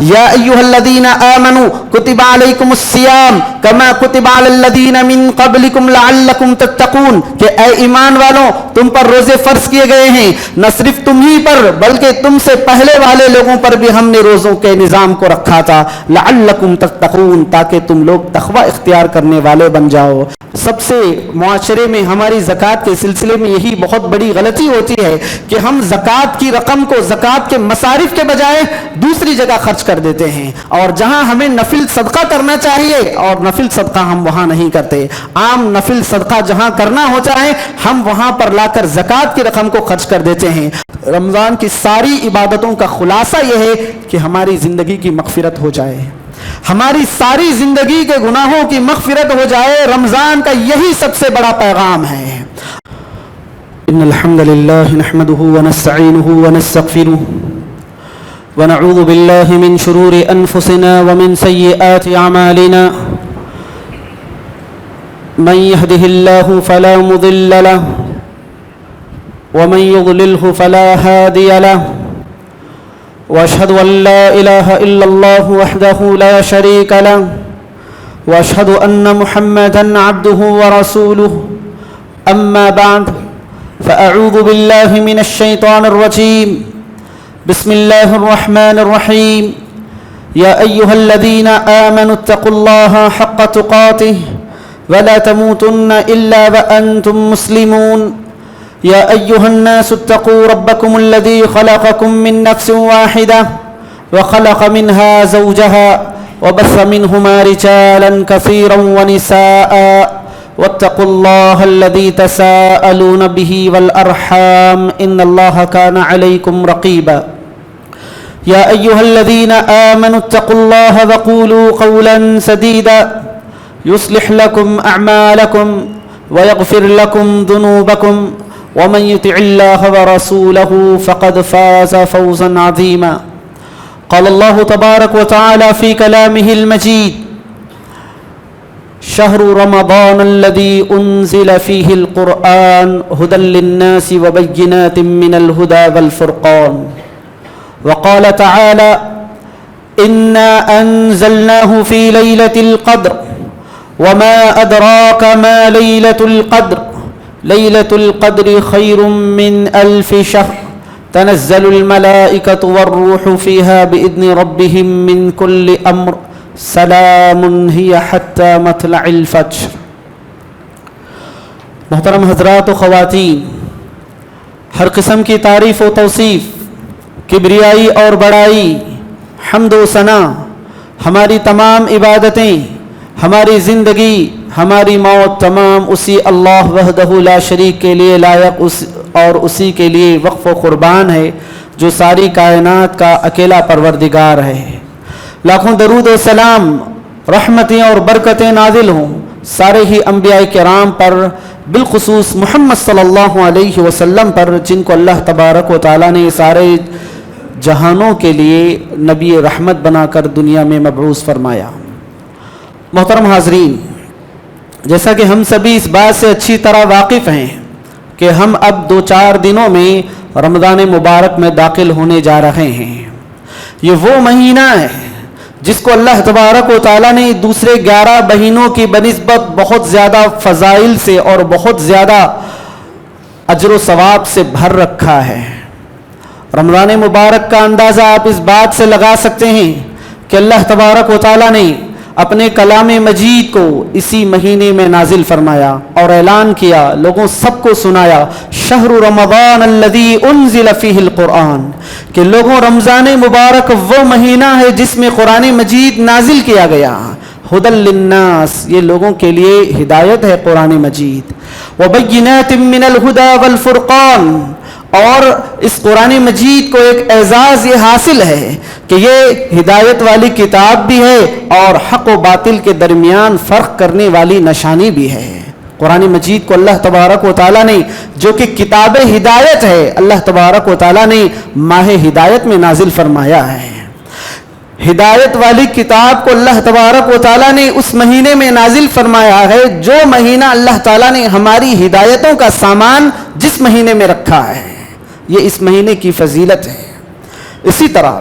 یا ایھا الذین آمنوا کتب علیکم الصیام کما کتب علی الذین من قبلکم لعلکم تتقون، کہ اے ایمان والوں تم پر روزے فرض کیے گئے ہیں، نہ صرف تم ہی پر بلکہ تم سے پہلے والے لوگوں پر بھی ہم نے روزوں کے نظام کو رکھا تھا، لعلکم تتقون، تاکہ تم لوگ تقوی اختیار کرنے والے بن جاؤ۔ سب سے معاشرے میں ہماری زکوٰۃ کے سلسلے میں یہی بہت بڑی غلطی ہوتی ہے کہ ہم زکوٰۃ کی رقم کو زکوٰۃ کے مصارف کے بجائے دوسری جگہ خرچ کر دیتے ہیں، اور جہاں ہمیں نفل صدقہ کرنا چاہیے اور نفل صدقہ ہم وہاں نہیں کرتے۔ عام نفل صدقہ جہاں کرنا ہوتا ہے ہم وہاں پر لا کر زکوٰۃ کی رقم کو خرچ کر دیتے ہیں۔ رمضان کی ساری عبادتوں کا خلاصہ یہ ہے کہ ہماری زندگی کی مغفرت ہو جائے، ہماری ساری زندگی کے گناہوں کی مغفرت ہو جائے۔ رمضان کا یہی سب سے بڑا پیغام ہے۔ ان الحمد للہ نحمده ونستعینه ونستغفره ونعوذ باللہ من شرور انفسنا ومن سیئات اعمالنا، من يهده الله فلا مضل له ومن يضلله فلا هادي له، واشهد ان لا اله الا الله وحده لا شريك له، واشهد ان محمدا عبده ورسوله، اما بعد فاعوذ بالله من الشيطان الرجيم، بسم الله الرحمن الرحيم، يا ايها الذين آمنوا اتقوا الله حق تقاته ولا تموتن الا وانتم مسلمون، يا ايها الناس اتقوا ربكم الذي خلقكم من نفس واحدة وخلق منها زوجها وبث منهما رجالا كثيرا ونساء، واتقوا الله الذي تساءلون به والأرحام إن الله كان عليكم رقيبا، يا أيها الذين آمنوا اتقوا الله وقولوا قولا سديدا يصلح لكم أعمالكم ويغفر لكم ذنوبكم، ومن يطع الله ورسوله فقد فاز فوزا عظيما۔ قال الله تبارك وتعالى في كلامه المجيد: شهر رمضان الذي أنزل فيه القرآن هدى للناس وبينات من الهدى والفرقان، وقال تعالى: إنا أنزلناه في ليلة القدر وما أدراك ما ليلة القدر، ليلة القدر خير من 1000 شهر، تنزل الملائكة والروح فيها بإذن ربهم من كل أمر، سلام هي حتى مطلع الفجر۔ محترم حضرات و خواتین، ہر قسم کی تعریف و توصیف، کبریائی اور بڑائی، حمد و ثنا، ہماری تمام عبادتیں، ہماری زندگی، ہماری موت، تمام اسی اللہ وحدہ لا شریک کے لیے لائق اور اسی کے لیے وقف و قربان ہے جو ساری کائنات کا اکیلا پروردگار ہے۔ لاکھوں درود و سلام، رحمتیں اور برکتیں نازل ہوں سارے ہی انبیاء کرام پر، بالخصوص محمد صلی اللہ علیہ وسلم پر، جن کو اللہ تبارک و تعالیٰ نے سارے جہانوں کے لیے نبی رحمت بنا کر دنیا میں مبعوث فرمایا۔ محترم حاضرین، جیسا کہ ہم سبھی اس بات سے اچھی طرح واقف ہیں کہ ہم اب 2-4 دنوں میں رمضان مبارک میں داخل ہونے جا رہے ہیں۔ یہ وہ مہینہ ہے جس کو اللہ تبارک و تعالیٰ نے دوسرے 11 مہینوں کی بنسبت بہت زیادہ فضائل سے اور بہت زیادہ اجر و ثواب سے بھر رکھا ہے۔ رمضان مبارک کا اندازہ آپ اس بات سے لگا سکتے ہیں کہ اللہ تبارک و تعالیٰ نے اپنے کلام مجید کو اسی مہینے میں نازل فرمایا اور اعلان کیا، لوگوں سب کو سنایا، شہر رمضان الذی انزل فیہ القرآن، کہ لوگوں رمضان مبارک وہ مہینہ ہے جس میں قرآن مجید نازل کیا گیا، ہدی للناس، یہ لوگوں کے لیے ہدایت ہے قرآن مجید، وبینات من الہدی والفرقان، اور اس قرآن مجید کو ایک اعزاز یہ حاصل ہے کہ یہ ہدایت والی کتاب بھی ہے اور حق و باطل کے درمیان فرق کرنے والی نشانی بھی ہے۔ قرآن مجید کو اللہ تبارک و تعالیٰ نے، جو کہ کتاب ہدایت ہے، اللہ تبارک و تعالیٰ نے ماہ ہدایت میں نازل فرمایا ہے۔ ہدایت والی کتاب کو اللہ تبارک و تعالیٰ نے اس مہینے میں نازل فرمایا ہے جو مہینہ اللہ تعالیٰ نے ہماری ہدایتوں کا سامان جس مہینے میں رکھا ہے، یہ اس مہینے کی فضیلت ہے۔ اسی طرح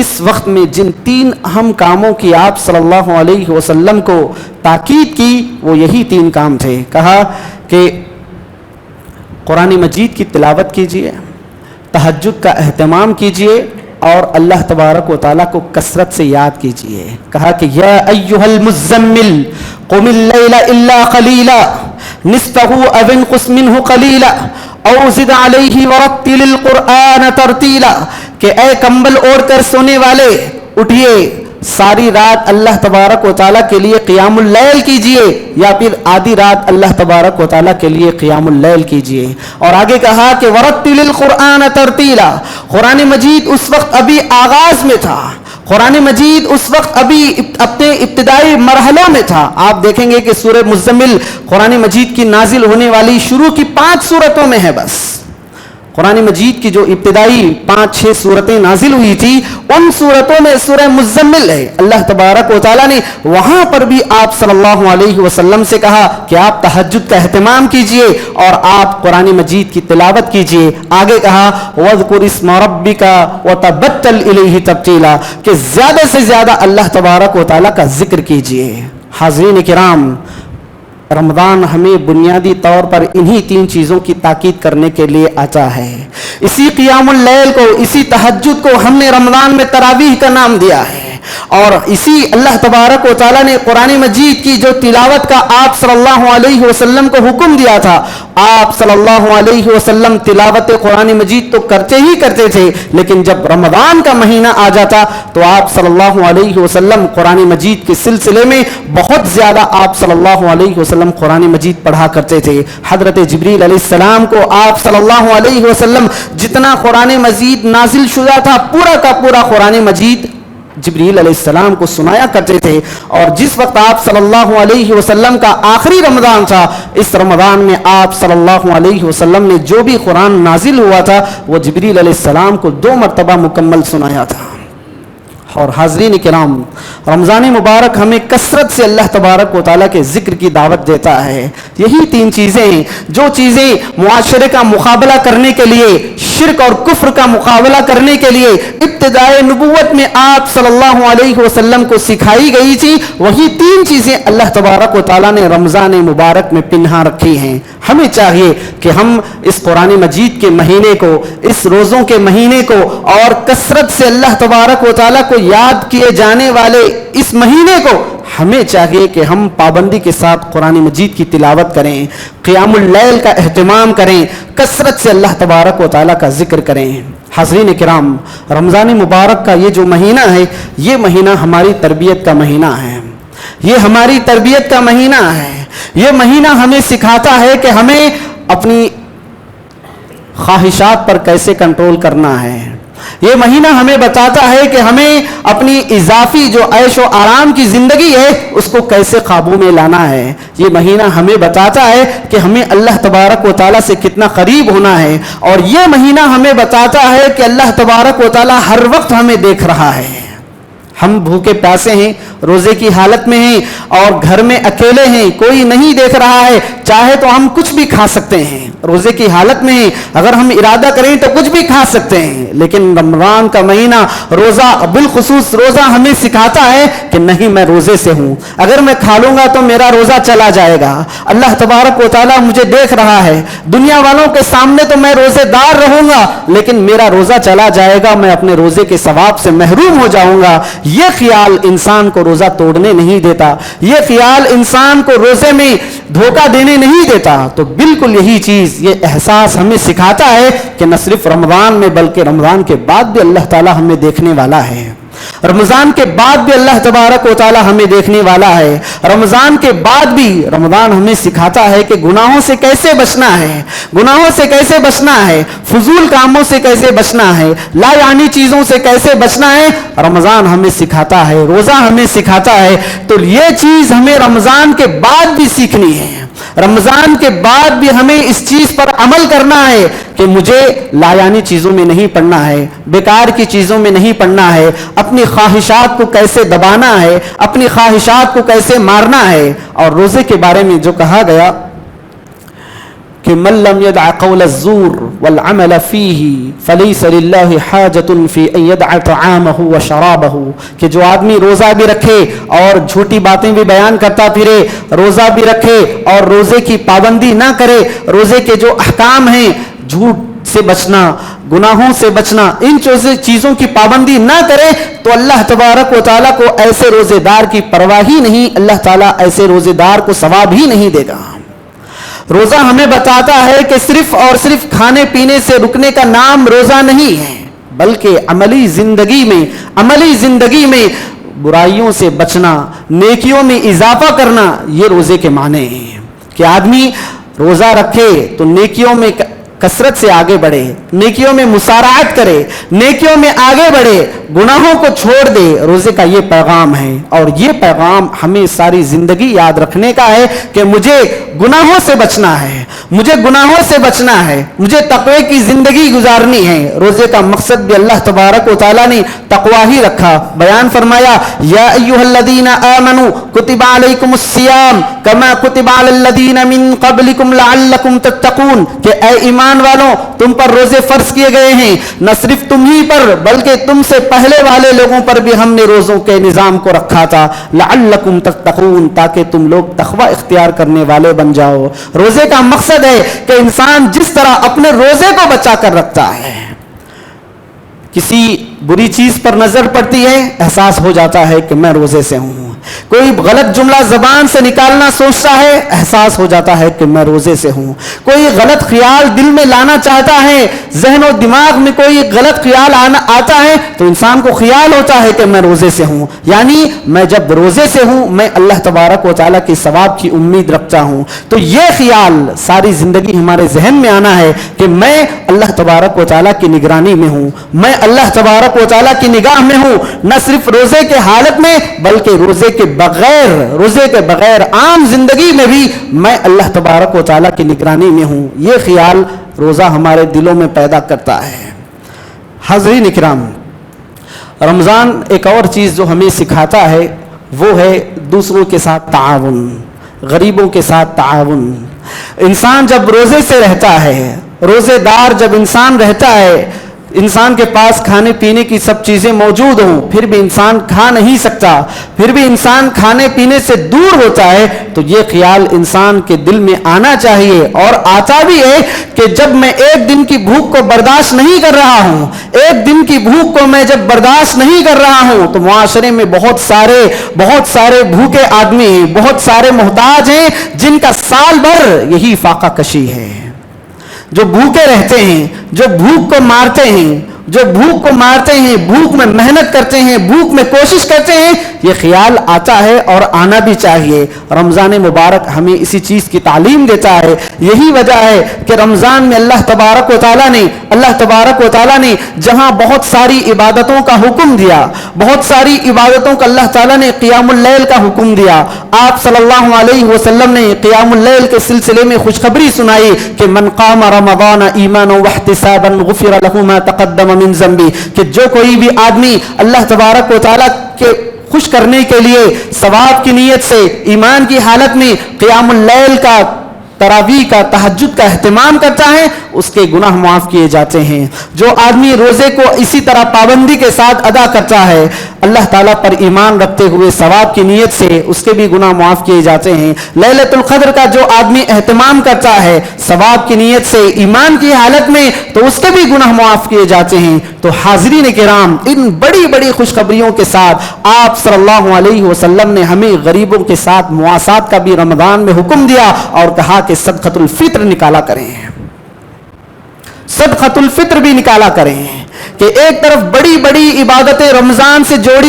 اس وقت میں جن 3 اہم کاموں کی آپ صلی اللہ علیہ وسلم کو تاکید کی وہ یہی 3 کام تھے. کہا کہ قرآن مجید کی تلاوت کیجیے, تہجد کا اہتمام کیجیے اور اللہ تبارک و تعالیٰ کو کثرت سے یاد کیجیے. کہا کہ یا ایھا المزمل قم اللیل الا قلیلا نصفہ او انقص منہ قلیلا او زد علیہ ورتل القرآن ترتیلا, کہ اے کمبل اوڑھ کر سونے والے اٹھیے, ساری رات اللہ تبارک و تعالیٰ کے لیے قیام اللیل کیجئے, یا پھر آدھی رات اللہ تبارک و تعالیٰ کے لیے قیام اللیل کیجئے. اور آگے کہا کہ ورتل القرآن ترتیلا, قرآن مجید اس وقت ابھی آغاز میں تھا, قرآن مجید اس وقت ابھی اپنے ابتدائی مرحلوں میں تھا. آپ دیکھیں گے کہ سورہ مزمل قرآن مجید کی نازل ہونے والی شروع کی 5 سورتوں میں ہے. بس قرآن مجید کی جو ابتدائی 5-6 سورتیں نازل ہوئی تھی ان سورتوں میں سورہ مزمل ہے. اللہ تبارک و تعالیٰ نے وہاں پر بھی آپ صلی اللہ علیہ وسلم سے کہا کہ آپ تہجد کا اہتمام کیجئے اور آپ قرآن مجید کی تلاوت کیجئے. آگے کہا وَاذْكُرِ اسْمَ رَبِّكَ وَتَبَتَّلْ إِلَيْهِ تَبْتِيلًا, کہ زیادہ سے زیادہ اللہ تبارک و تعالیٰ کا ذکر کیجئے. حاضرین کرام, رمضان ہمیں بنیادی طور پر انہی 3 چیزوں کی تاکید کرنے کے لیے آتا ہے. اسی قیام اللیل کو, اسی تہجد کو ہم نے رمضان میں تراویح کا نام دیا ہے, اور اسی اللہ تبارک و تعالیٰ نے قرآن مجید کی جو تلاوت کا آپ صلی اللہ علیہ وسلم کو حکم دیا تھا. آپ صلی اللہ علیہ وسلم تلاوت قرآن مجید تو کرتے ہی کرتے تھے, لیکن جب رمضان کا مہینہ آ جاتا تو آپ صلی اللہ علیہ وسلم قرآن مجید کے سلسلے میں بہت زیادہ آپ صلی اللہ علیہ وسلم قرآن مجید پڑھا کرتے تھے. حضرت جبریل علیہ السلام کو آپ صلی اللہ علیہ وسلم جتنا قرآن مجید نازل شدہ تھا پورا کا پورا قرآن مجید جبریل علیہ السلام کو سنایا کرتے تھے. اور جس وقت آپ صلی اللہ علیہ وسلم کا آخری رمضان تھا, اس رمضان میں آپ صلی اللہ علیہ وسلم نے جو بھی قرآن نازل ہوا تھا وہ جبریل علیہ السلام کو 2 مرتبہ مکمل سنایا تھا. اور حاضرین کرام, رمضان مبارک ہمیں کثرت سے اللہ تبارک و تعالیٰ کے ذکر کی دعوت دیتا ہے. یہی 3 چیزیں ہیں جو چیزیں معاشرے کا مقابلہ کرنے کے لیے, شرک اور کفر کا مقابلہ کرنے کے لیے ابتدائے نبوت میں آپ صلی اللہ علیہ وسلم کو سکھائی گئی تھی, وہی 3 چیزیں اللہ تبارک و تعالیٰ نے رمضان مبارک میں پنہا رکھی ہیں. ہمیں چاہیے کہ ہم اس قرآن مجید کے مہینے کو, اس روزوں کے مہینے کو اور کثرت سے اللہ تبارک و تعالیٰ کو یاد کیے جانے والے اس مہینے کو, ہمیں چاہیے کہ ہم پابندی کے ساتھ قرآن مجید کی تلاوت کریں, قیام اللیل کا اہتمام کریں, کثرت سے اللہ تبارک و تعالیٰ کا ذکر کریں. حاضرین کرام, رمضان مبارک کا یہ جو مہینہ ہے یہ مہینہ ہماری تربیت کا مہینہ ہے, یہ ہماری تربیت کا مہینہ ہے. یہ مہینہ ہمیں سکھاتا ہے کہ ہمیں اپنی خواہشات پر کیسے کنٹرول کرنا ہے. یہ مہینہ ہمیں بتاتا ہے کہ ہمیں اپنی اضافی جو عیش و آرام کی زندگی ہے اس کو کیسے قابو میں لانا ہے. یہ مہینہ ہمیں بتاتا ہے کہ ہمیں اللہ تبارک و تعالیٰ سے کتنا قریب ہونا ہے, اور یہ مہینہ ہمیں بتاتا ہے کہ اللہ تبارک و تعالیٰ ہر وقت ہمیں دیکھ رہا ہے. ہم بھوکے پیاسے ہیں, روزے کی حالت میں ہیں اور گھر میں اکیلے ہیں, کوئی نہیں دیکھ رہا ہے, چاہے تو ہم کچھ بھی کھا سکتے ہیں. روزے کی حالت میں ہیں, اگر ہم ارادہ کریں تو کچھ بھی کھا سکتے ہیں. لیکن رمضان کا مہینہ, روزہ, بالخصوص روزہ ہمیں سکھاتا ہے کہ نہیں, میں روزے سے ہوں, اگر میں کھا لوں گا تو میرا روزہ چلا جائے گا. اللہ تبارک و تعالیٰ مجھے دیکھ رہا ہے, دنیا والوں کے سامنے تو میں روزے دار رہوں گا لیکن میرا روزہ چلا جائے گا, میں اپنے روزے کے ثواب سے محروم ہو جاؤں گا. یہ خیال انسان کو روزہ توڑنے نہیں دیتا, یہ خیال انسان کو روزے میں دھوکہ دینے نہیں دیتا. تو بالکل یہی چیز, یہ احساس ہمیں سکھاتا ہے کہ نہ صرف رمضان میں بلکہ رمضان کے بعد بھی اللہ تعالیٰ ہمیں دیکھنے والا ہے. رمضان کے بعد بھی اللہ تبارک و تعالیٰ ہمیں دیکھنے والا ہے. رمضان کے بعد بھی رمضان ہمیں سکھاتا ہے کہ گناہوں سے کیسے بچنا ہے, گناہوں سے کیسے بچنا ہے, فضول کاموں سے کیسے بچنا ہے, لا یعنی چیزوں سے کیسے بچنا ہے. رمضان ہمیں سکھاتا ہے, روزہ ہمیں سکھاتا ہے. تو یہ چیز ہمیں رمضان کے بعد بھی سیکھنی ہے. رمضان کے بعد بھی ہمیں اس چیز پر عمل کرنا ہے کہ مجھے لا یعنی چیزوں میں نہیں پڑنا ہے, بیکار کی چیزوں میں نہیں پڑنا ہے, اپنی خواہشات کو کیسے دبانا ہے, اپنی خواہشات کو کیسے مارنا ہے. اور روزے کے بارے میں جو کہا گیا کہ من لم يدع قول الزور والعمل فيه فليس لله حاجة في ان يدع طعامه وشرابه، کہ جو آدمی روزہ بھی رکھے اور جھوٹی باتیں بھی بیان کرتا پھرے، روزہ بھی رکھے اور روزے کی پابندی نہ کرے، روزے کے جو احکام ہیں، جھوٹ سے بچنا، گناہوں سے بچنا، ان چیزوں کی پابندی نہ کرے، تو اللہ تبارک و تعالیٰ کو ایسے روزے دار کی پرواہ ہی نہیں، اللہ تعالیٰ ایسے روزے دار کو ثواب ہی نہیں دے گا۔ روزہ ہمیں بتاتا ہے کہ صرف اور صرف کھانے پینے سے رکنے کا نام روزہ نہیں ہے، بلکہ عملی زندگی میں برائیوں سے بچنا، نیکیوں میں اضافہ کرنا، یہ روزے کے معنی ہیں کہ آدمی روزہ رکھے تو نیکیوں میں کثرت سے آگے بڑھے، نیکیوں میں مسارعت کرے، نیکیوں میں آگے بڑھے، گناہوں کو چھوڑ دے۔ روزے کا یہ پیغام ہے، اور یہ پیغام ہمیں ساری زندگی یاد رکھنے کا ہے کہ مجھے گناہوں سے بچنا ہے، مجھے گناہوں سے بچنا ہے، مجھے تقوی کی زندگی گزارنی ہے۔ روزے کا مقصد بھی اللہ تبارک و تعالیٰ نے تقوی ہی رکھا، بیان فرمایا یا ایھا الذین آمنوا کتب علیکم الصیام کما کتب علی الذین من قبلکم لعلکم تتقون، کہ اے ایمان والوں تم پر روزے فرض کیے گئے ہیں، نہ صرف تم ہی پر بلکہ تم سے پہلے والے لوگوں پر بھی ہم نے روزوں کے نظام کو رکھا تھا، لعلکم تتقون، تاکہ تم لوگ تقوی اختیار کرنے والے بن جاؤ۔ روزے کا مقصد ہے کہ انسان جس طرح اپنے روزے کو بچا کر رکھتا ہے، کسی بری چیز پر نظر پڑتی ہے، احساس ہو جاتا ہے کہ میں روزے سے ہوں، کوئی غلط جملہ زبان سے نکالنا سوچتا ہے، احساس ہو جاتا ہے کہ میں روزے سے ہوں، کوئی غلط خیال دل میں لانا چاہتا ہے، ذہن و دماغ میں کوئی غلط خیال آتا ہے تو انسان کو خیال ہوتا ہے کہ میں روزے سے ہوں، یعنی میں جب روزے سے ہوں میں اللہ تبارک و تعالیٰ کے ثواب کی امید رکھتا ہوں۔ تو یہ خیال ساری زندگی ہمارے ذہن میں آنا ہے کہ میں اللہ تبارک و تعالیٰ کی نگرانی میں ہوں، میں اللہ تبارک و تعالیٰ کی نگاہ میں ہوں، نہ صرف روزے کے حالت میں بلکہ روزے کے بغیر عام زندگی میں بھی میں اللہ تبارک و تعالیٰ کی نگرانی میں ہوں۔ یہ خیال روزہ ہمارے دلوں میں پیدا کرتا ہے۔ حاضرین اکرام، رمضان ایک اور چیز جو ہمیں سکھاتا ہے وہ ہے دوسروں کے ساتھ تعاون، غریبوں کے ساتھ تعاون۔ انسان جب روزے سے رہتا ہے، روزے دار جب انسان رہتا ہے، انسان کے پاس کھانے پینے کی سب چیزیں موجود ہوں، پھر بھی انسان کھا نہیں سکتا، پھر بھی انسان کھانے پینے سے دور ہوتا ہے، تو یہ خیال انسان کے دل میں آنا چاہیے، اور آتا بھی ہے کہ جب میں ایک دن کی بھوک کو برداشت نہیں کر رہا ہوں، ایک دن کی بھوک کو میں جب برداشت نہیں کر رہا ہوں، تو معاشرے میں بہت سارے بھوکے آدمی ہیں، بہت سارے محتاج ہیں جن کا سال بھر یہی فاقہ کشی ہے، جو بھوکے رہتے ہیں، جو بھوک کو مارتے ہیں، بھوک میں محنت کرتے ہیں، بھوک میں کوشش کرتے ہیں۔ یہ خیال آتا ہے اور آنا بھی چاہیے۔ رمضان مبارک ہمیں اسی چیز کی تعلیم دیتا ہے۔ یہی وجہ ہے کہ رمضان میں اللہ تبارک و تعالیٰ نے جہاں بہت ساری عبادتوں کا حکم دیا، بہت ساری عبادتوں کا اللہ تعالیٰ نے قیام اللیل کا حکم دیا، آپ صلی اللہ علیہ وسلم نے قیام اللیل کے سلسلے میں خوشخبری سنائی کہ من قام رمضان ایمانا واحتسابا غفر له ما تقدم من ذنبی، کہ جو کوئی بھی آدمی اللہ تبارک و تعالیٰ کے خوش کرنے کے لیے ثواب کی نیت سے ایمان کی حالت میں قیام اللیل کا، تراویح کا، تہجد کا اہتمام کرتا ہے، اس کے گناہ معاف کیے جاتے ہیں۔ جو آدمی روزے کو اسی طرح پابندی کے ساتھ ادا کرتا ہے، اللہ تعالیٰ پر ایمان رکھتے ہوئے ثواب کی نیت سے، اس کے بھی گناہ معاف کیے جاتے ہیں۔ لیلۃ القدر کا جو آدمی اہتمام کرتا ہے ثواب کی نیت سے، ایمان کی حالت میں، تو اس کے بھی گناہ معاف کیے جاتے ہیں۔ تو حاضرین کرام، ان بڑی بڑی خوشخبریوں کے ساتھ آپ صلی اللہ علیہ وسلم نے ہمیں غریبوں کے ساتھ مواسات کا بھی رمضان میں حکم دیا اور کہا کہ صدقۃ الفطر نکالا کریں، صدقۃ الفطر بھی نکالا کریں، کہ ایک طرف بڑی بڑی عبادتیں رمضان سے جوڑی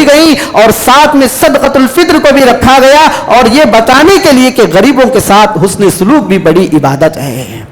گئی، اور ساتھ میں صدقۃ الفطر کو بھی رکھا گیا، اور یہ بتانے کے لیے کہ غریبوں کے ساتھ حسن سلوک بھی بڑی عبادت ہے،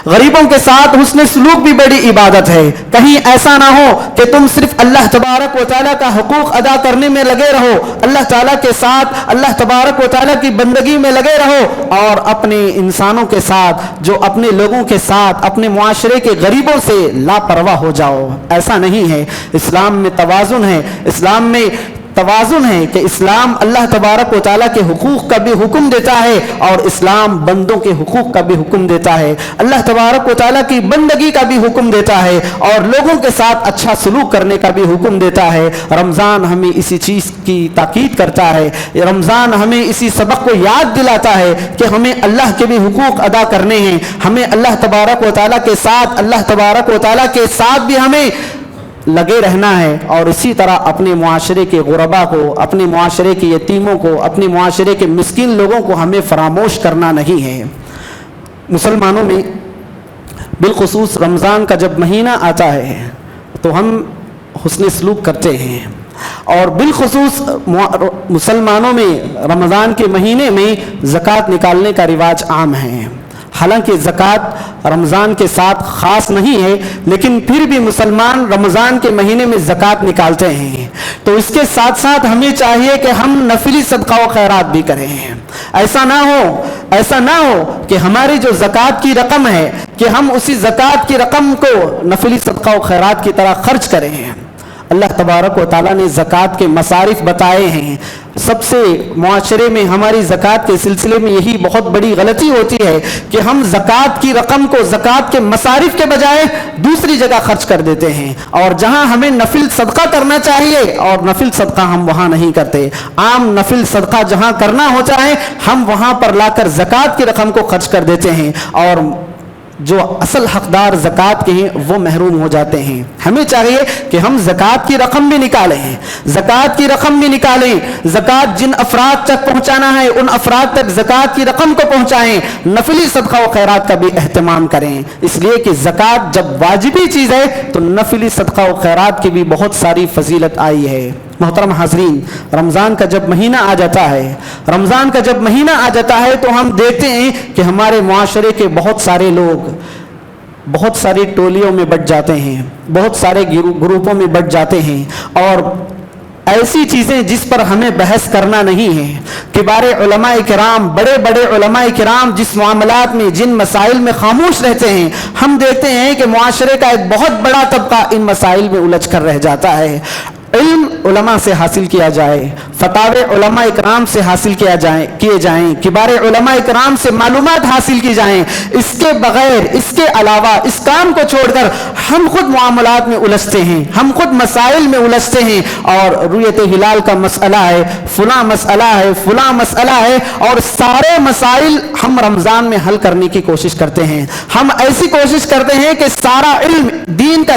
غریبوں کے ساتھ حسن سلوک بھی بڑی عبادت ہے۔ کہیں ایسا نہ ہو کہ تم صرف اللہ تبارک و تعالیٰ کا حقوق ادا کرنے میں لگے رہو، اللہ تعالیٰ کے ساتھ، اللہ تبارک و تعالیٰ کی بندگی میں لگے رہو، اور اپنے انسانوں کے ساتھ، جو اپنے لوگوں کے ساتھ، اپنے معاشرے کے غریبوں سے لاپرواہ ہو جاؤ۔ ایسا نہیں ہے۔ اسلام میں توازن ہے، اسلام میں توازن ہے کہ اسلام اللہ تبارک و تعالیٰ کے حقوق کا بھی حکم دیتا ہے اور اسلام بندوں کے حقوق کا بھی حکم دیتا ہے، اللہ تبارک و تعالیٰ کی بندگی کا بھی حکم دیتا ہے اور لوگوں کے ساتھ اچھا سلوک کرنے کا بھی حکم دیتا ہے۔ رمضان ہمیں اسی چیز کی تاکید کرتا ہے، رمضان ہمیں اسی سبق کو یاد دلاتا ہے کہ ہمیں اللہ کے بھی حقوق ادا کرنے ہیں، ہمیں اللہ تبارک و تعالیٰ کے ساتھ، اللہ تبارک و تعالیٰ کے ساتھ بھی ہمیں لگے رہنا ہے، اور اسی طرح اپنے معاشرے کے غربا کو، اپنے معاشرے کے یتیموں کو، اپنے معاشرے کے مسکین لوگوں کو ہمیں فراموش کرنا نہیں ہے۔ مسلمانوں میں بالخصوص رمضان کا جب مہینہ آتا ہے تو ہم حسن سلوک کرتے ہیں، اور بالخصوص مسلمانوں میں رمضان کے مہینے میں زکوٰۃ نکالنے کا رواج عام ہے۔ حالانکہ زکوٰۃ رمضان کے ساتھ خاص نہیں ہے، لیکن پھر بھی مسلمان رمضان کے مہینے میں زکوٰۃ نکالتے ہیں، تو اس کے ساتھ ساتھ ہمیں چاہیے کہ ہم نفلی صدقہ و خیرات بھی کریں۔ ایسا نہ ہو کہ ہماری جو زکوٰۃ کی رقم ہے کہ ہم اسی زکوٰۃ کی رقم کو نفلی صدقہ و خیرات کی طرح خرچ کریں۔ اللہ تبارک و تعالیٰ نے زکوٰۃ کے مصارف بتائے ہیں۔ سب سے معاشرے میں ہماری زکوٰۃ کے سلسلے میں یہی بہت بڑی غلطی ہوتی ہے کہ ہم زکوٰۃ کی رقم کو زکوٰۃ کے مصارف کے بجائے دوسری جگہ خرچ کر دیتے ہیں، اور جہاں ہمیں نفل صدقہ کرنا چاہیے اور نفل صدقہ ہم وہاں نہیں کرتے۔ عام نفل صدقہ جہاں کرنا ہوتا ہے ہم وہاں پر لا کر زکوٰۃ کی رقم کو خرچ کر دیتے ہیں، اور جو اصل حقدار زکوٰۃ کے ہیں وہ محروم ہو جاتے ہیں۔ ہمیں چاہیے کہ ہم زکوٰۃ کی رقم بھی نکالیں، زکوٰۃ کی رقم بھی نکالیں، زکوٰۃ جن افراد تک پہنچانا ہے ان افراد تک زکوٰۃ کی رقم کو پہنچائیں، نفلی صدقہ و خیرات کا بھی اہتمام کریں، اس لیے کہ زکوٰۃ جب واجبی چیز ہے تو نفلی صدقہ و خیرات کی بھی بہت ساری فضیلت آئی ہے۔ محترم حاضرین، رمضان کا جب مہینہ آ جاتا ہے تو ہم دیکھتے ہیں کہ ہمارے معاشرے کے بہت سارے لوگ بہت ساری ٹولیوں میں بٹ جاتے ہیں، بہت سارے گروپوں میں بٹ جاتے ہیں، اور ایسی چیزیں جس پر ہمیں بحث کرنا نہیں ہے۔ کبار علماء کرام، بڑے بڑے علماء کرام جس معاملات میں، جن مسائل میں خاموش رہتے ہیں، ہم دیکھتے ہیں کہ معاشرے کا ایک بہت بڑا طبقہ ان مسائل میں الجھ کر رہ جاتا ہے۔ علم علماء سے حاصل کیا جائے، فتاوے علماء اکرام سے حاصل کیے جائیں، کبار علماء اکرام سے معلومات حاصل کی جائیں، اس کے بغیر، اس کے علاوہ، اس کام کو چھوڑ کر ہم خود معاملات میں الجھتے ہیں، ہم خود مسائل میں الجھتے ہیں، اور رؤیت ہلال کا مسئلہ ہے، فلاں مسئلہ ہے، اور سارے مسائل ہم رمضان میں حل کرنے کی کوشش کرتے ہیں۔ ہم ایسی کوشش کرتے ہیں کہ سارا علم، دین کا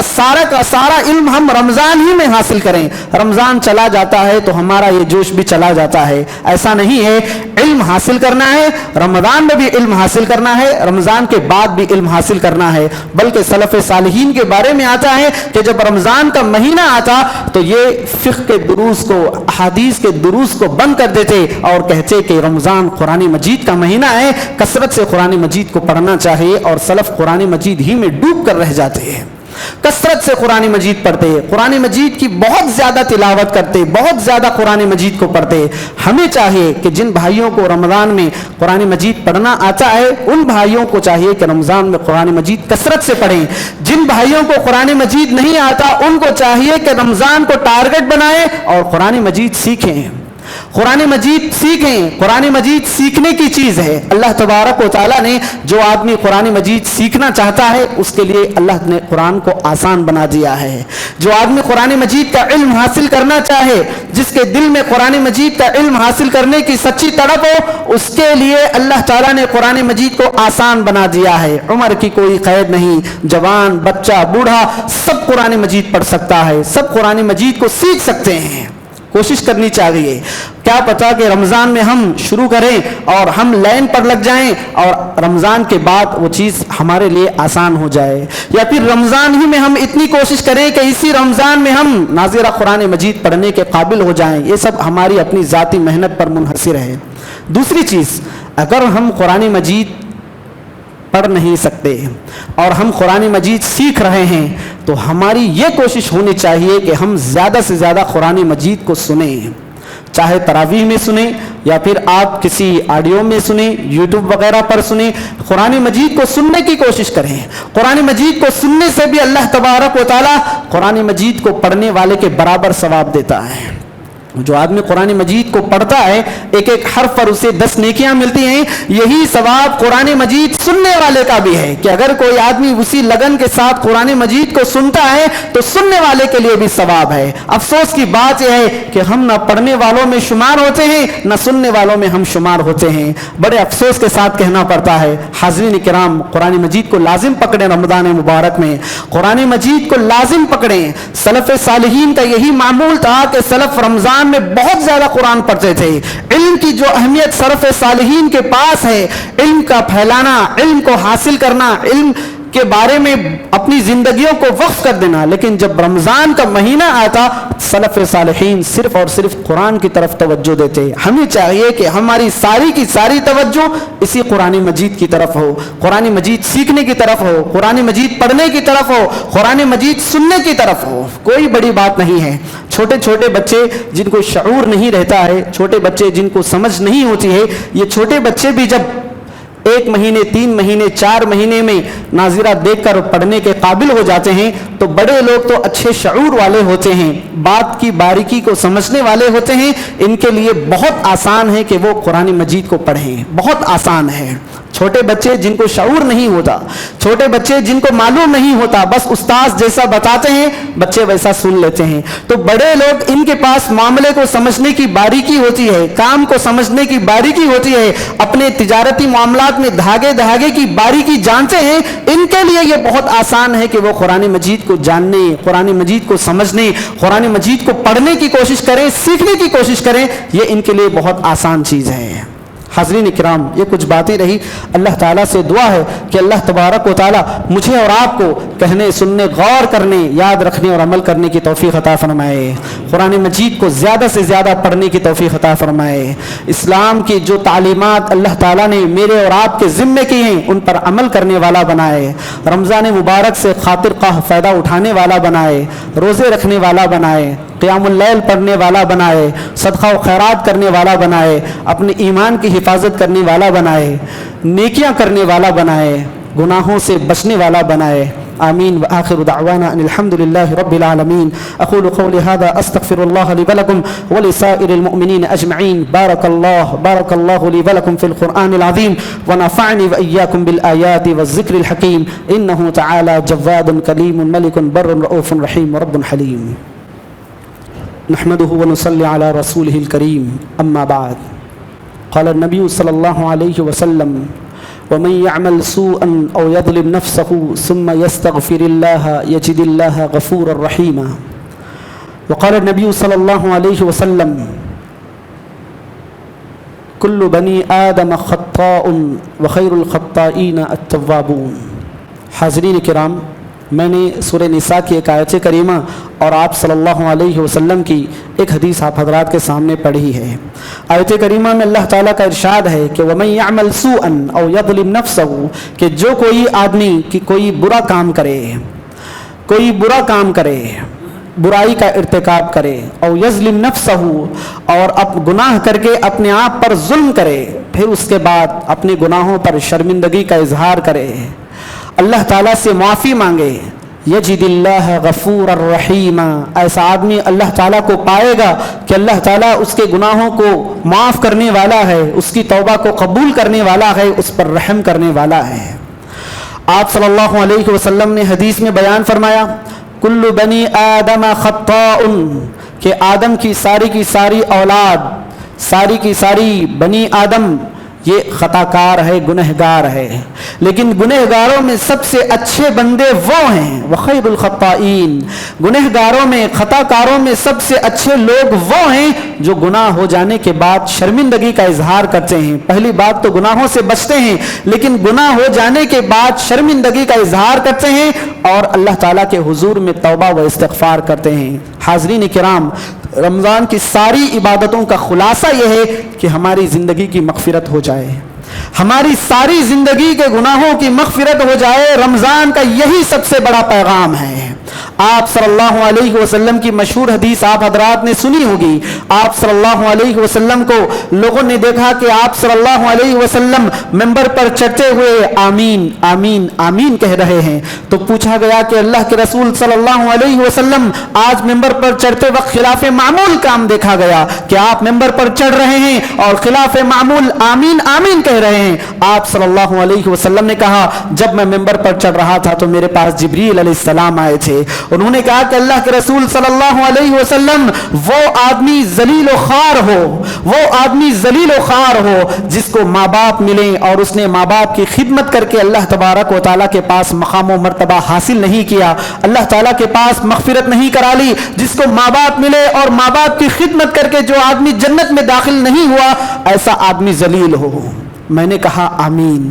سارا علم ہم رمضان ہی میں حاصل کریں۔ رمضان چلا جاتا ہے تو ہمارا یہ جوش بھی چلا جاتا ہے۔ ایسا نہیں ہے، علم حاصل کرنا ہے، رمضان میں بھی علم حاصل کرنا ہے، رمضان کے بعد بھی علم حاصل کرنا ہے، بلکہ سلف صالحین کے بارے میں آتا ہے کہ جب رمضان کا مہینہ آتا تو یہ فقہ کے دروس کو، احادیث کے دروس کو بند کر دیتے اور کہتے کہ رمضان قرآن مجید کا مہینہ ہے، کثرت سے قرآن مجید کو پڑھنا چاہیے، اور سلف قرآن مجید ہی میں ڈوب کر رہ جاتے ہیں، کثرت سے قرآن مجید پڑھتے، قرآن مجید کی بہت زیادہ تلاوت کرتے، بہت زیادہ قرآن مجید کو پڑھتے۔ ہمیں چاہیے کہ جن بھائیوں کو رمضان میں قرآن مجید پڑھنا آتا ہے ان بھائیوں کو چاہیے کہ رمضان میں قرآن مجید کثرت سے پڑھیں۔ جن بھائیوں کو قرآن مجید نہیں آتا ان کو چاہیے کہ رمضان کو ٹارگٹ بنائیں اور قرآن مجید سیکھیں، قرآن مجید سیکھیں۔ قرآن مجید سیکھنے کی چیز ہے۔ اللہ تبارک و تعالیٰ نے جو آدمی قرآن مجید سیکھنا چاہتا ہے اس کے لیے اللہ نے قرآن کو آسان بنا دیا ہے۔ جو آدمی قرآن مجید کا علم حاصل کرنا چاہے، جس کے دل میں قرآن مجید کا علم حاصل کرنے کی سچی تڑپ ہو، اس کے لیے اللہ تعالیٰ نے قرآن مجید کو آسان بنا دیا ہے۔ عمر کی کوئی قید نہیں، جوان، بچہ، بوڑھا سب قرآن مجید پڑھ سکتا ہے، سب قرآن مجید کو سیکھ سکتے ہیں۔ کوشش کرنی چاہیے، کیا پتا کہ رمضان میں ہم شروع کریں اور ہم لائن پر لگ جائیں اور رمضان کے بعد وہ چیز ہمارے لیے آسان ہو جائے، یا پھر رمضان ہی میں ہم اتنی کوشش کریں کہ اسی رمضان میں ہم ناظرہ قرآن مجید پڑھنے کے قابل ہو جائیں۔ یہ سب ہماری اپنی ذاتی محنت پر منحصر ہے۔ دوسری چیز، اگر ہم قرآن مجید پڑھ نہیں سکتے اور ہم قرآن مجید سیکھ رہے ہیں تو ہماری یہ کوشش ہونی چاہیے کہ ہم زیادہ سے زیادہ قرآن مجید کو سنیں، چاہے تراویح میں سنیں یا پھر آپ کسی آڈیو میں سنیں، یوٹیوب وغیرہ پر سنیں، قرآن مجید کو سننے کی کوشش کریں۔ قرآن مجید کو سننے سے بھی اللہ تبارک و تعالیٰ قرآن مجید کو پڑھنے والے کے برابر ثواب دیتا ہے۔ جو آدمی قرآن مجید کو پڑھتا ہے ایک ایک حرف پر اسے 10 نیکیاں ملتی ہیں. یہی ثواب قرآن مجید سننے والے کا بھی ہے کہ اگر کوئی آدمی اسی لگن کے ساتھ قرآن مجید کو سنتا ہے تو سننے والے کے لیے بھی ثواب ہے. افسوس کی بات یہ ہے کہ ہم نہ پڑھنے والوں میں شمار ہوتے ہیں نہ سننے والوں میں ہم شمار ہوتے ہیں. بڑے افسوس کے ساتھ کہنا پڑتا ہے. حاضرین کرام، قرآن مجید کو لازم پکڑیں. رمضان مبارک میں قرآن مجید کو لازم پکڑیں. سلف صالحین کا یہی معمول تھا کہ سلف رمضان میں بہت زیادہ قرآن پڑھتے تھے. علم کی جو اہمیت سلف صالحین کے پاس ہے، علم کا پھیلانا، علم کو حاصل کرنا، علم کے بارے میں اپنی زندگیوں کو وقف کر دینا. لیکن جب رمضان کا مہینہ آتا سلف صالحین صرف اور صرف قرآن کی طرف توجہ دیتے. ہمیں چاہیے کہ ہماری ساری کی ساری توجہ اسی قرآن مجید کی طرف ہو، قرآن مجید سیکھنے کی طرف ہو، قرآن مجید پڑھنے کی طرف ہو، قرآن مجید سننے کی طرف ہو. کوئی بڑی بات نہیں ہے. چھوٹے چھوٹے بچے جن کو شعور نہیں رہتا ہے، چھوٹے بچے جن کو سمجھ نہیں ہوتی ہے، یہ چھوٹے بچے بھی جب 1 مہینے 3 مہینے 4 مہینے میں ناظرہ دیکھ کر پڑھنے کے قابل ہو جاتے ہیں تو بڑے لوگ تو اچھے شعور والے ہوتے ہیں، بات کی باریکی کو سمجھنے والے ہوتے ہیں. ان کے لیے بہت آسان ہے کہ وہ قرآن مجید کو پڑھیں. بہت آسان ہے. چھوٹے بچے جن کو شعور نہیں ہوتا، چھوٹے بچے جن کو معلوم نہیں ہوتا، بس استاذ جیسا بتاتے ہیں بچے ویسا سن لیتے ہیں. تو بڑے لوگ ان کے پاس معاملے کو سمجھنے کی باریکی ہوتی ہے، کام کو سمجھنے کی باریکی ہوتی ہے، اپنے تجارتی معاملات میں دھاگے کی باریکی جانتے ہیں. ان کے لیے یہ بہت آسان ہے کہ وہ قرآن مجید کو جاننے، قرآن مجید کو سمجھنے، قرآن مجید کو پڑھنے کی کوشش کریں، سیکھنے کی کوشش کریں. یہ ان کے لیے بہت آسان چیز ہے. حاضرین کرام، یہ کچھ باتیں رہی. اللہ تعالیٰ سے دعا ہے کہ اللہ تبارک و تعالیٰ مجھے اور آپ کو کہنے، سننے، غور کرنے، یاد رکھنے اور عمل کرنے کی توفیق عطا فرمائے. قرآن مجید کو زیادہ سے زیادہ پڑھنے کی توفیق عطا فرمائے. اسلام کی جو تعلیمات اللہ تعالیٰ نے میرے اور آپ کے ذمے کی ہیں ان پر عمل کرنے والا بنائے. رمضان مبارک سے خاطر خواہ فائدہ اٹھانے والا بنائے، روزے رکھنے والا بنائے، قیام اللیل پڑھنے والا بنائے، صدقہ و خیرات کرنے والا بنائے، اپنے ایمان کی حفاظت کرنے والا بنائے، نیکیاں کرنے والا بنائے، گناہوں سے بچنے والا بنائے. آمین. وآخر دعوانا ان الحمد لله رب العالمين. اقول قولي هذا استغفر الله لي ولكم ولسائر المؤمنين اجمعين. بارك الله لي ولكم في القرآن العظيم ونفعني واياكم بالآيات والذكر الحكيم. انه تعالى جواد كريم ملك بر رؤوف رحيم ورب حليم. نحمده ونصلي على رسوله الكريم. اما بعد، قال النبي صلى الله عليه وسلم: ومن يعمل سوءا او يظلم نفسه ثم يستغفر الله يجد الله غفورا رحيما. وقال النبي صلى الله عليه وسلم: كل بني آدم خطاء وخير الخطائين التوابون. حاضرین کرام، میں نے سورہ نساء کی ایک آیت کریمہ اور آپ صلی اللہ علیہ وسلم کی ایک حدیث آپ حضرات کے سامنے پڑھی ہے. آیت کریمہ میں اللہ تعالیٰ کا ارشاد ہے کہ وَمَن يَعْمَلْ سُوءًا أَوْ يَظْلِمْ نَفْسَهُ، کہ جو کوئی آدمی کی کوئی برا کام کرے، برائی کا ارتکاب کرے، او یظلم نفسہ، اور اب گناہ کر کے اپنے آپ پر ظلم کرے، پھر اس کے بعد اپنے گناہوں پر شرمندگی کا اظہار کرے، اللہ تعالیٰ سے معافی مانگے، یجد اللہ غفور الرحیم، ایسا آدمی اللہ تعالیٰ کو پائے گا کہ اللہ تعالیٰ اس کے گناہوں کو معاف کرنے والا ہے، اس کی توبہ کو قبول کرنے والا ہے، اس پر رحم کرنے والا ہے. آپ صلی اللہ علیہ وسلم نے حدیث میں بیان فرمایا: کل بنی آدم خطاء، کہ آدم کی ساری اولاد، ساری کی ساری بنی آدم یہ خطا کار ہے، گنہگار ہے، لیکن گنہگاروں میں سب سے اچھے بندے وہ ہیں وخیر الخطائین، گنہگاروں میں، خطا کاروں میں سب سے اچھے لوگ وہ ہیں جو گناہ ہو جانے کے بعد شرمندگی کا اظہار کرتے ہیں. پہلی بات تو گناہوں سے بچتے ہیں، لیکن گناہ ہو جانے کے بعد شرمندگی کا اظہار کرتے ہیں اور اللہ تعالیٰ کے حضور میں توبہ و استغفار کرتے ہیں. حاضرین کرام، رمضان کی ساری عبادتوں کا خلاصہ یہ ہے کہ ہماری زندگی کی مغفرت ہو جائے، ہماری ساری زندگی کے گناہوں کی مغفرت ہو جائے. رمضان کا یہی سب سے بڑا پیغام ہے. آپ صلی اللہ علیہ وسلم کی مشہور حدیث آپ حضرات نے سنی ہوگی. آپ صلی اللہ علیہ وسلم کو لوگوں نے دیکھا کہ آپ صلی اللہ علیہ وسلم منبر پر چڑھتے ہوئے آمین آمین آمین کہہ رہے ہیں. تو پوچھا گیا کہ اللہ کے رسول صلی اللہ علیہ وسلم آج منبر پر چڑھتے وقت خلاف معمول کام دیکھا گیا کہ آپ منبر پر چڑھ رہے ہیں اور خلاف معمول آمین آمین کہہ رہے ہیں. آپ صلی اللہ علیہ وسلم نے کہا جب میں منبر پر چڑھ رہا تھا تو میرے پاس جبریل علیہ السلام آئے تھے. انہوں نے کہا کہ اللہ کے رسول صلی اللہ علیہ وسلم وہ آدمی ذلیل و خوار ہو، وہ آدمی ذلیل و خوار ہو جس کو ماں باپ ملے اور اس نے ماں باپ کی خدمت کر کے اللہ تبارک و تعالیٰ کے پاس مقام و مرتبہ حاصل نہیں کیا، اللہ تعالیٰ کے پاس مغفرت نہیں کرا لی. جس کو ماں باپ ملے اور ماں باپ کی خدمت کر کے جو آدمی جنت میں داخل نہیں ہوا، ایسا آدمی ذلیل ہو. میں نے کہا آمین.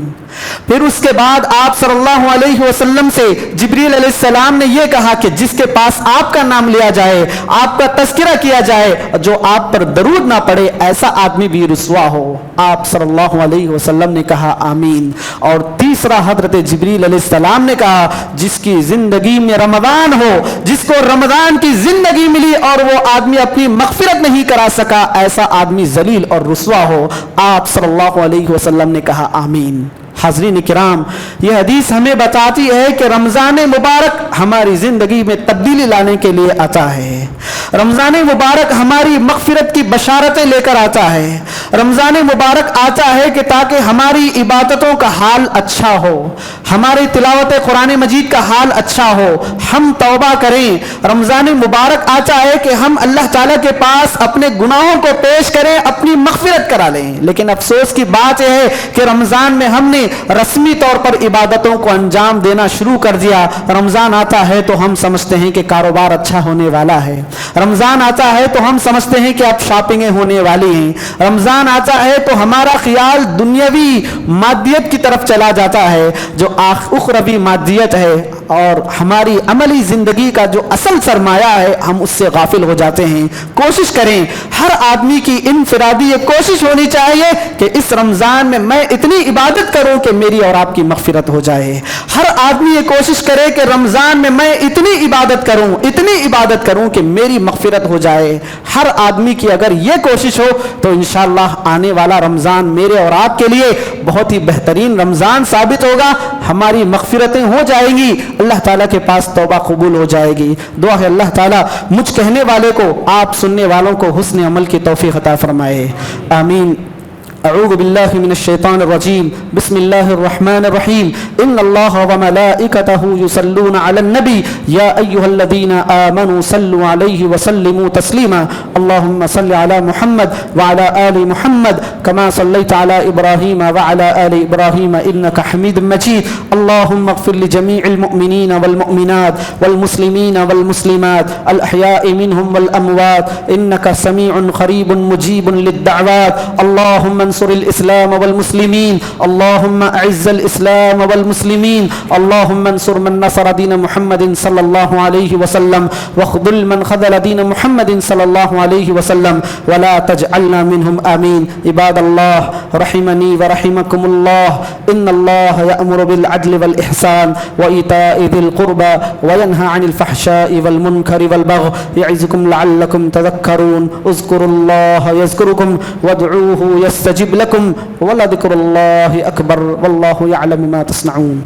پھر اس کے بعد آپ صلی اللہ علیہ وسلم سے جبریل علیہ السلام نے یہ کہا کہ جس کے پاس آپ کا نام لیا جائے، آپ کا تذکرہ کیا جائے، جو آپ پر درود نہ پڑے، ایسا آدمی بھی رسوا ہو. آپ صلی اللہ علیہ وسلم نے کہا آمین. اور تیسرا حضرت جبریل علیہ السلام نے کہا جس کی زندگی میں رمضان ہو، جس کو رمضان کی زندگی ملی اور وہ آدمی اپنی مغفرت نہیں کرا سکا، ایسا آدمی ذلیل اور رسوا ہو. آپ صلی اللہ علیہ وسلم نے کہا آمین. حاضرین کرام، یہ حدیث ہمیں بتاتی ہے کہ رمضان مبارک ہماری زندگی میں تبدیلی لانے کے لیے آتا ہے. رمضان مبارک ہماری مغفرت کی بشارتیں لے کر آتا ہے. رمضان مبارک آتا ہے کہ تاکہ ہماری عبادتوں کا حال اچھا ہو، ہماری تلاوت قرآن مجید کا حال اچھا ہو، ہم توبہ کریں. رمضان مبارک آتا ہے کہ ہم اللہ تعالیٰ کے پاس اپنے گناہوں کو پیش کریں، اپنی مغفرت کرا لیں. لیکن افسوس کی بات یہ ہے کہ رمضان میں ہم نے رسمی طور پر عبادتوں کو انجام دینا شروع کر دیا. رمضان آتا ہے تو ہم سمجھتے ہیں کہ کاروبار اچھا ہونے والا ہے. رمضان آتا ہے تو ہم سمجھتے ہیں کہ اب شاپنگیں ہونے والی ہیں. رمضان آتا ہے تو ہمارا خیال دنیاوی مادیت کی طرف چلا جاتا ہے، جو اخروی مادیت ہے، اور ہماری عملی زندگی کا جو اصل سرمایہ ہے ہم اس سے غافل ہو جاتے ہیں. کوشش کریں، ہر آدمی کی انفرادی یہ کوشش ہونی چاہیے کہ اس رمضان میں میں اتنی عبادت کروں کہ میری اور آپ کی مغفرت ہو جائے. ہر آدمی یہ کوشش کرے کہ رمضان میں اتنی عبادت کروں کہ میری مغفرت ہو جائے. ہر آدمی کی اگر یہ کوشش ہو تو انشاءاللہ آنے والا رمضان میرے اور آپ کے لیے بہت ہی بہترین رمضان ثابت ہوگا. ہماری مغفرتیں ہو جائیں گی، اللہ تعالیٰ کے پاس توبہ قبول ہو جائے گی. دعا ہے اللہ تعالیٰ مجھ کہنے والے کو، آپ سننے والوں کو حسن عمل کی توفیق عطا فرمائے. آمین. اعوذ باللہ من الشیطان الرجیم. بسم اللہ الرحمن الرحیم. ان اللہ وملائکتہ یصلون علی النبی یا ایھا الذین آمنوا صلوا علیہ وسلموا تسلیما. اللہم صل علی محمد وعلی آل محمد کما صلیت علی ابراہیم وعلی آل ابراہیم انک حمید مجید. اللہم اغفر لجمیع المؤمنین والمؤمنات والمسلمین والمسلمات الاحیاء منهم والاموات انک سمیع قریب مجیب للدعوات. اللہم انصر الاسلام والمسلمین. اللهم اعز الاسلام والمسلمین. اللهم انصر من نصر دین محمد صلی اللہ علیہ وسلم واخذل من خذل دین محمد صلی اللہ علیہ وسلم ولا تجعلنا منهم. آمین. عباد اللہ رحمنی ورحمکم اللہ. ان اللہ یأمر بالعدل والإحسان وإیتاء ذی القربى وینہى عن الفحشاء والمنکر والبغی یعظکم لعلکم تذکرون. اذکروا اللہ یذکرکم وادعوه يستجب لكم ولذكر الله أكبر والله يعلم ما تصنعون.